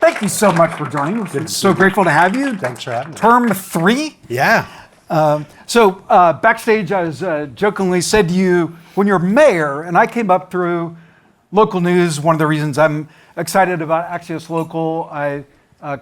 thank you so much for joining. It's so grateful to have you. Thanks for having me. Term 3. Yeah. Backstage, I was jokingly said to you, when you're mayor, and I came up through local news, one of the reasons I'm excited about Axios Local, I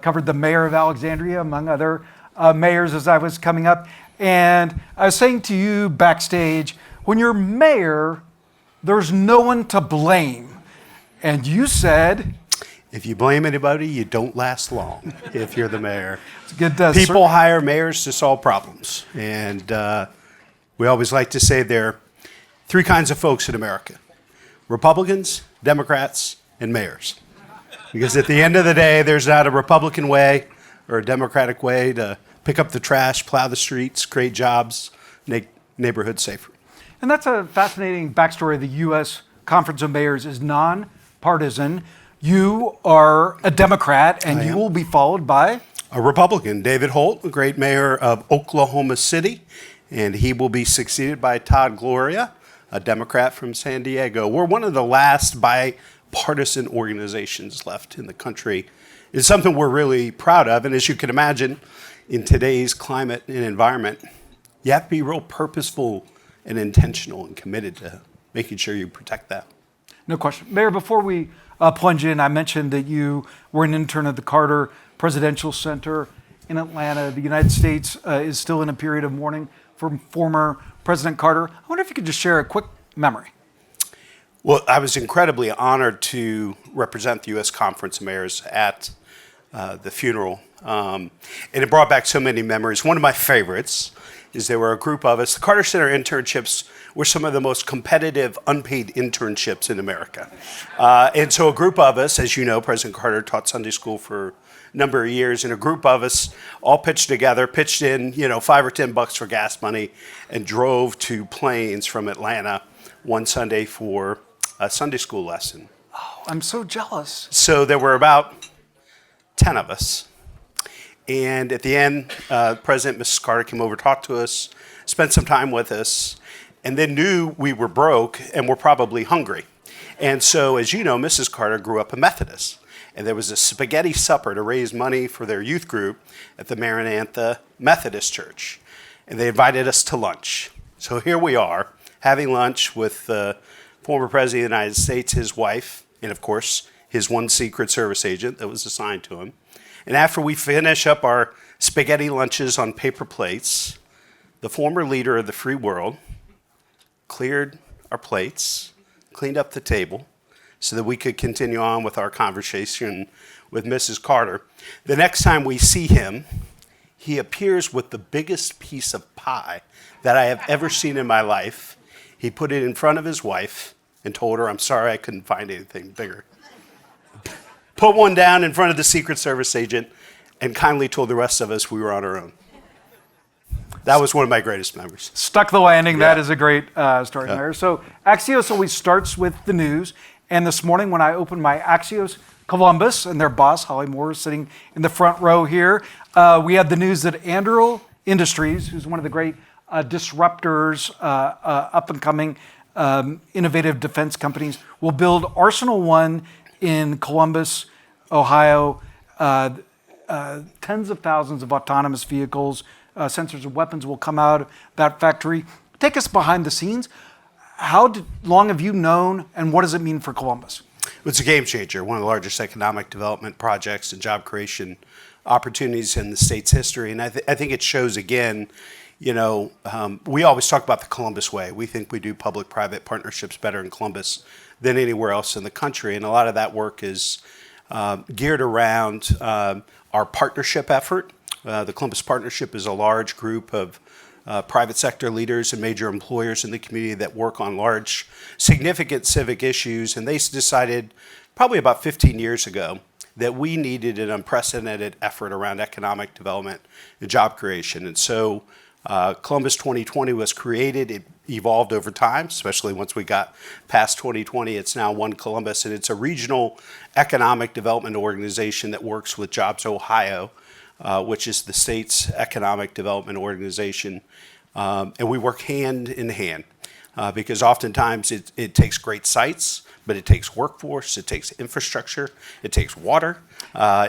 covered the mayor of Alexandria, among other mayors as I was coming up. And I was saying to you backstage, when you're mayor, there's no one to blame. And you said, if you blame anybody, you don't last long if you're the mayor. It's good People hire mayors to solve problems. And we always like to say there are 3 kinds of folks in America: Republicans, Democrats, and mayors. Because at the end of the day, there's not a Republican way or a Democratic way to pick up the trash, plow the streets, create jobs, make neighborhoods safer. And that's a fascinating backstory. The U.S. Conference of Mayors is nonpartisan. You are a Democrat, and you will be followed by a Republican, David Holt, the great mayor of Oklahoma City, and he will be succeeded by Todd Gloria, a Democrat from San Diego. We're one of the last bipartisan organizations left in the country. It's something we're really proud of, and as you can imagine, in today's climate and environment, you have to be real purposeful and intentional and committed to making sure you protect that. No question. Mayor, before we plunge in, I mentioned that you were an intern at the Carter Presidential Center in Atlanta. The United States is still in a period of mourning for former President Carter. I wonder if you could just share a quick memory. Well, I was incredibly honored to represent the U.S. Conference of Mayors at the funeral. And it brought back so many memories. One of my favorites is there were a group of us. The Carter Center internships were some of the most competitive unpaid internships in America. And so a group of us, as you know, President Carter taught Sunday school for a number of years, and a group of us all pitched together, pitched in, $5 or $10 for gas money, and drove to Plains from Atlanta one Sunday for a Sunday school lesson. Oh, I'm so jealous. So there were about 10 of us. And at the end, President Mrs. Carter came over, talked to us, spent some time with us, and then knew we were broke and were probably hungry. And so, as you know, Mrs. Carter grew up a Methodist. And there was a spaghetti supper to raise money for their youth group at the Maranatha Methodist Church. And they invited us to lunch. So here we are, having lunch with the former President of the United States, his wife, and of course, his one Secret Service agent that was assigned to him. And after we finish up our spaghetti lunches on paper plates, the former leader of the free world cleared our plates, cleaned up the table so that we could continue on with our conversation with Mrs. Carter. The next time we see him, he appears with the biggest piece of pie that I have ever seen in my life. He put it in front of his wife and told her, "I'm sorry, I couldn't find anything bigger." Put one down in front of the Secret Service agent, and kindly told the rest of us we were on our own. That was one of my greatest memories. Stuck the landing. Yeah. That is a great story, Mayor. So Axios always starts with the news. And this morning when I opened my Axios Columbus, and their boss, Holly Moore, is sitting in the front row here, we had the news that Andrew Industries, who's one of the great disruptors, up-and-coming innovative defense companies, will build Arsenal One in Columbus, Ohio, tens of thousands of autonomous vehicles, sensors and weapons will come out of that factory. Take us behind the scenes. How long have you known, and what does it mean for Columbus? It's a game changer, one of the largest economic development projects and job creation opportunities in the state's history. And I think it shows again, we always talk about the Columbus way. We think we do public-private partnerships better in Columbus than anywhere else in the country. And a lot of that work is geared around our partnership effort. The Columbus Partnership is a large group of private sector leaders and major employers in the community that work on large, significant civic issues. And they decided probably about 15 years ago that we needed an unprecedented effort around economic development and job creation. And so Columbus 2020 was created. It evolved over time, especially once we got past 2020. It's now One Columbus, and it's a regional economic development organization that works with Jobs Ohio, which is the state's economic development organization. And we work hand in hand because oftentimes it takes great sites, but it takes workforce, it takes infrastructure, it takes water,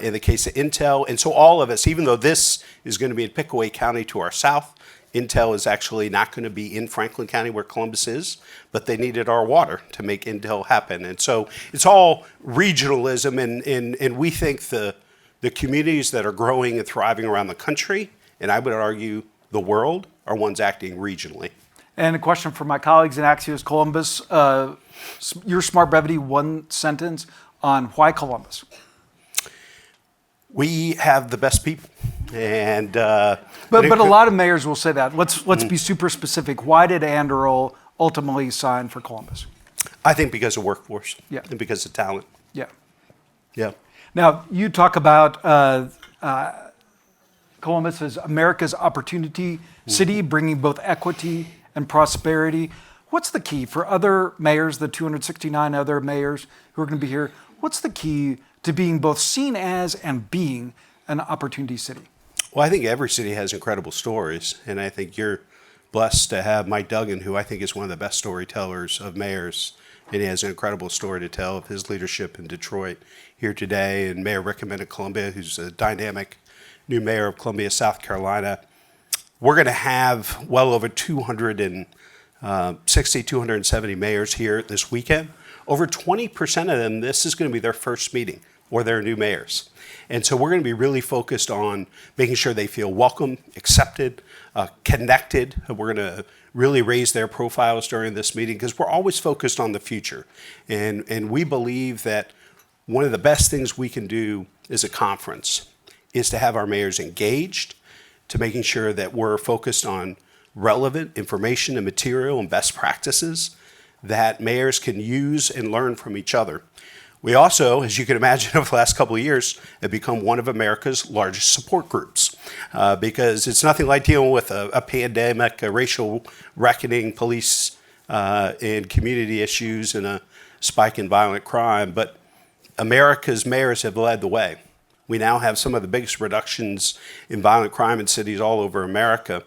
in the case of Intel. And so all of us, even though this is going to be in Pickaway County to our south, Intel is actually not going to be in Franklin County where Columbus is, but they needed our water to make Intel happen. And so it's all regionalism, and we think the communities that are growing and thriving around the country, and I would argue the world, are ones acting regionally. And a question for my colleagues in Axios Columbus. Your smart brevity, one sentence on why Columbus? We have the best people, and but a lot of mayors will say that. Let's be super specific. Why did Andrew ultimately sign for Columbus? I think because of workforce, Yeah. and because of talent. Yeah. Yeah. Now you talk about Columbus as America's opportunity city, bringing both equity and prosperity. What's the key for other mayors, the 269 other mayors who are going to be here? What's the key to being both seen as and being an opportunity city? Well, I think every city has incredible stories, and I think you're blessed to have Mike Duggan, who I think is one of the best storytellers of mayors, and he has an incredible story to tell of his leadership in Detroit here today, and Mayor Rickman of Columbia, who's a dynamic new mayor of Columbia, South Carolina. We're going to have well over 270 mayors here this weekend. Over 20% of them, this is going to be their first meeting or their new mayors. And so we're going to be really focused on making sure they feel welcome, accepted, connected. We're going to really raise their profiles during this meeting because we're always focused on the future. And we believe that one of the best things we can do as a conference is to have our mayors engaged, to making sure that we're focused on relevant information and material and best practices that mayors can use and learn from each other. We also, as you can imagine, over the last couple of years, have become one of America's largest support groups because it's nothing like dealing with a pandemic, a racial reckoning, police and community issues, and a spike in violent crime. But America's mayors have led the way. We now have some of the biggest reductions in violent crime in cities all over America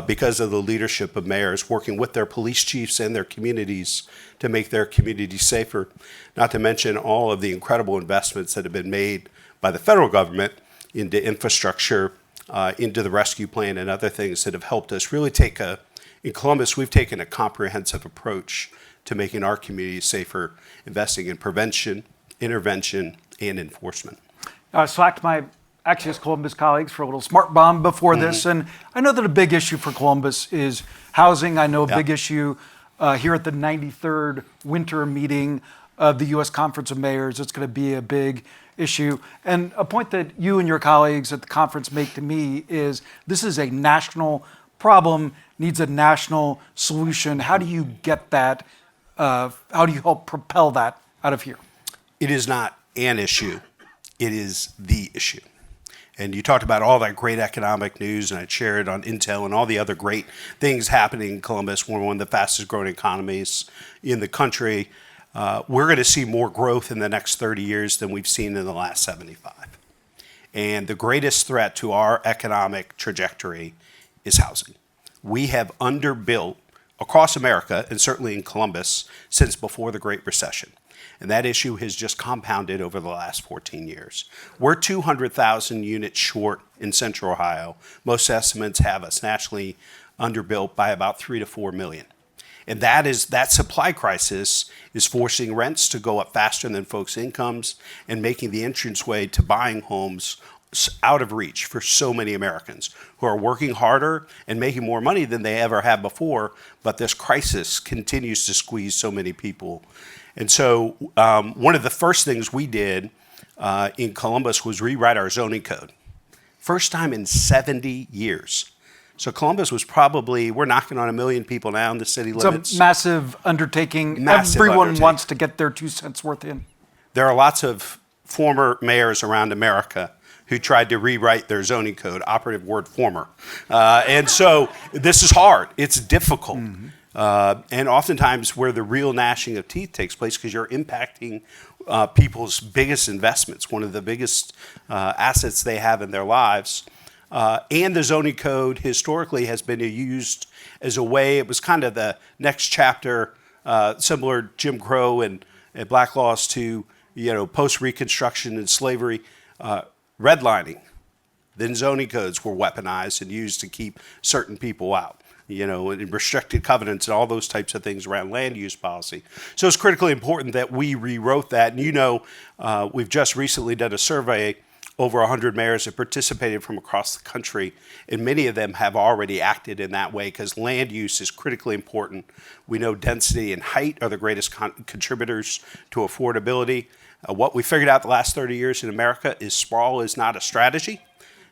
because of the leadership of mayors working with their police chiefs and their communities to make their communities safer, not to mention all of the incredible investments that have been made by the federal government into infrastructure, into the rescue plan and other things that have helped us really in Columbus, we've taken a comprehensive approach to making our communities safer, investing in prevention, intervention, and enforcement. I slacked my Axios Columbus colleagues for a little smart bomb before this, and I know that a big issue for Columbus is housing. I know a big issue here at the 93rd winter meeting of the U.S. Conference of Mayors. It's going to be a big issue. And a point that you and your colleagues at the conference make to me is this is a national problem, needs a national solution. How do you get that? How do you help propel that out of here? It is not an issue. It is the issue. And you talked about all that great economic news, and I shared on Intel and all the other great things happening in Columbus. We're one of the fastest growing economies in the country. We're going to see more growth in the next 30 years than we've seen in the last 75. And the greatest threat to our economic trajectory is housing. We have underbuilt across America, and certainly in Columbus, since before the Great Recession. And that issue has just compounded over the last 14 years. We're 200,000 units short in Central Ohio. Most estimates have us nationally underbuilt by about 3 to 4 million. And that supply crisis is forcing rents to go up faster than folks' incomes and making the entranceway to buying homes out of reach for so many Americans who are working harder and making more money than they ever have before. But this crisis continues to squeeze so many people. And so one of the first things we did in Columbus was rewrite our zoning code. First time in 70 years. So Columbus was we're knocking on 1 million people now in the city limits. It's a massive undertaking. Everyone wants to get their 2 cents worth in. There are lots of former mayors around America who tried to rewrite their zoning code, operative word former. And so this is hard. It's difficult. And oftentimes where the real gnashing of teeth takes place because you're impacting people's biggest investments, one of the biggest assets they have in their lives. And the zoning code historically has been used as a way, it was kind of the next chapter, similar Jim Crow and and black laws to, post-Reconstruction and slavery, redlining. Then zoning codes were weaponized and used to keep certain people out, and restricted covenants and all those types of things around land use policy. So it's critically important that we rewrote that. And we've just recently done a survey. Over 100 mayors have participated from across the country, and many of them have already acted in that way because land use is critically important. We know density and height are the greatest contributors to affordability. What we figured out the last 30 years in America is sprawl is not a strategy,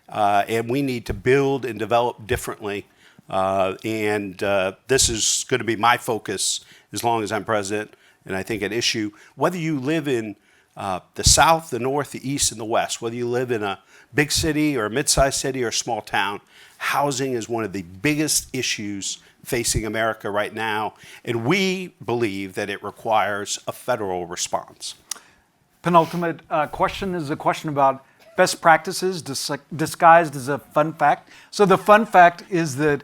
and we need to build and develop differently. This is going to be my focus as long as I'm president, and I think an issue, whether you live in the South, the North, the East, and the West, whether you live in a big city or a mid-sized city or a small town, housing is one of the biggest issues facing America right now, and we believe that it requires a federal response. Penultimate question is a question about best practices disguised as a fun fact. So the fun fact is that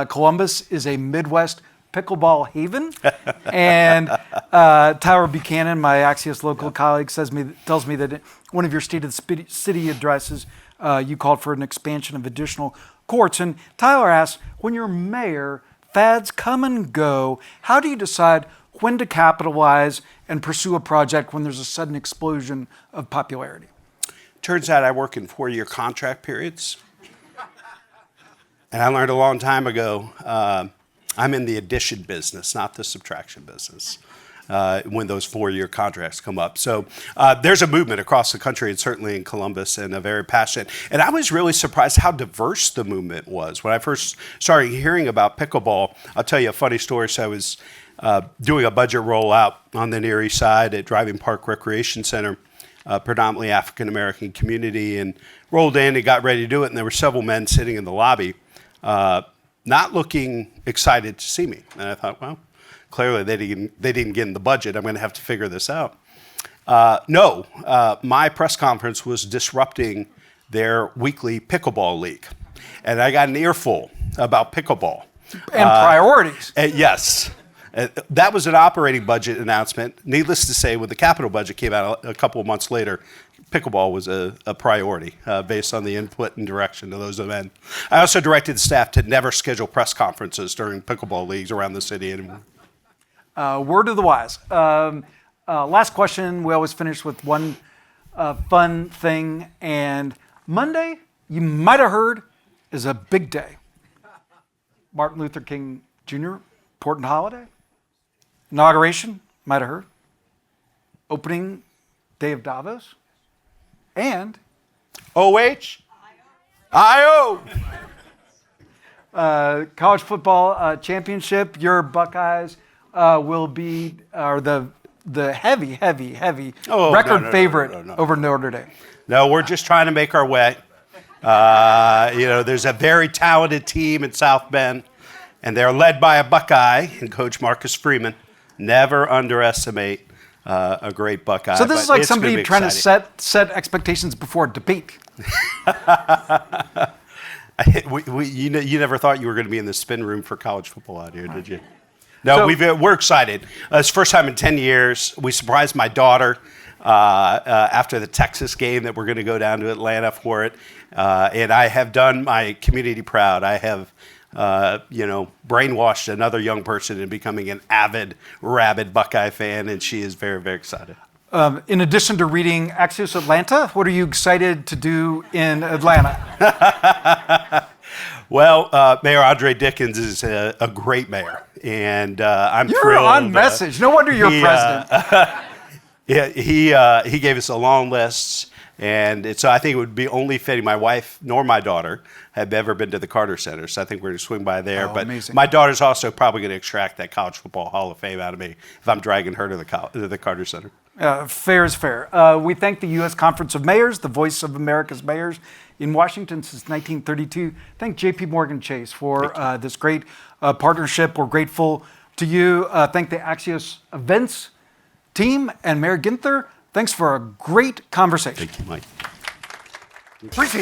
Columbus is a Midwest pickleball haven, and Tyler Buchanan, my Axios local colleague, tells me that in one of your State of the City addresses, you called for an expansion of additional courts. And Tyler asks, when you're mayor, fads come and go. How do you decide when to capitalize and pursue a project when there's a sudden explosion of popularity? Turns out I work in 4-year contract periods, and I learned a long time ago. I'm in the addition business, not the subtraction business, when those 4-year contracts come up. So there's a movement across the country, and certainly in Columbus, and a very passionate. And I was really surprised how diverse the movement was. When I first started hearing about pickleball, I'll tell you a funny story. So I was doing a budget rollout on the Near East Side at Driving Park Recreation Center, predominantly African-American community, and rolled in and got ready to do it. And there were several men sitting in the lobby, not looking excited to see me. And I thought, well, clearly they didn't get in the budget. I'm going to have to figure this out. My press conference was disrupting their weekly pickleball league. And I got an earful about pickleball. And priorities. Yes. That was an operating budget announcement. Needless to say, when the capital budget came out a couple of months later, pickleball was a priority based on the input and direction of those men. I also directed the staff to never schedule press conferences during pickleball leagues around the city anymore. Word of the wise. Last question, we always finish with one fun thing. And Monday, you might have heard, is a big day. Martin Luther King Jr., important holiday. Inauguration, might have heard. Opening day of Davos. And IO. College football championship. Your Buckeyes will be the heavy record favorite over Notre Dame. No, we're just trying to make our way. There's a very talented team in South Bend, and they're led by a Buckeye and Coach Marcus Freeman. Never underestimate a great Buckeye. So this is like somebody trying to set expectations before a debate. You never thought you were going to be in the spin room for college football out here, did you? No, we're excited. It's the first time in 10 years. We surprised my daughter after the Texas game that we're going to go down to Atlanta for it. And I have done my community proud. I have brainwashed another young person into becoming an avid, rabid Buckeye fan, and she is very, very excited. In addition to reading Axios Atlanta, what are you excited to do in Atlanta? Well, Mayor Andre Dickens is a great mayor, and I'm thrilled. You're on message. No wonder you're president. He gave us a long list, and so I think it would be only fitting. My wife nor my daughter have ever been to the Carter Center, so I think we're going to swing by there. But amazing. My daughter's also probably going to extract that College Football Hall of Fame out of me if I'm dragging her to the Carter Center. Fair is fair. We thank the U.S. Conference of Mayors, the voice of America's mayors in Washington since 1932. Thank J.P. Morgan Chase for this great partnership. We're grateful to you. Thank the Axios Events team and Mayor Ginther. Thanks for a great conversation. Thank you, Mike. Appreciate that.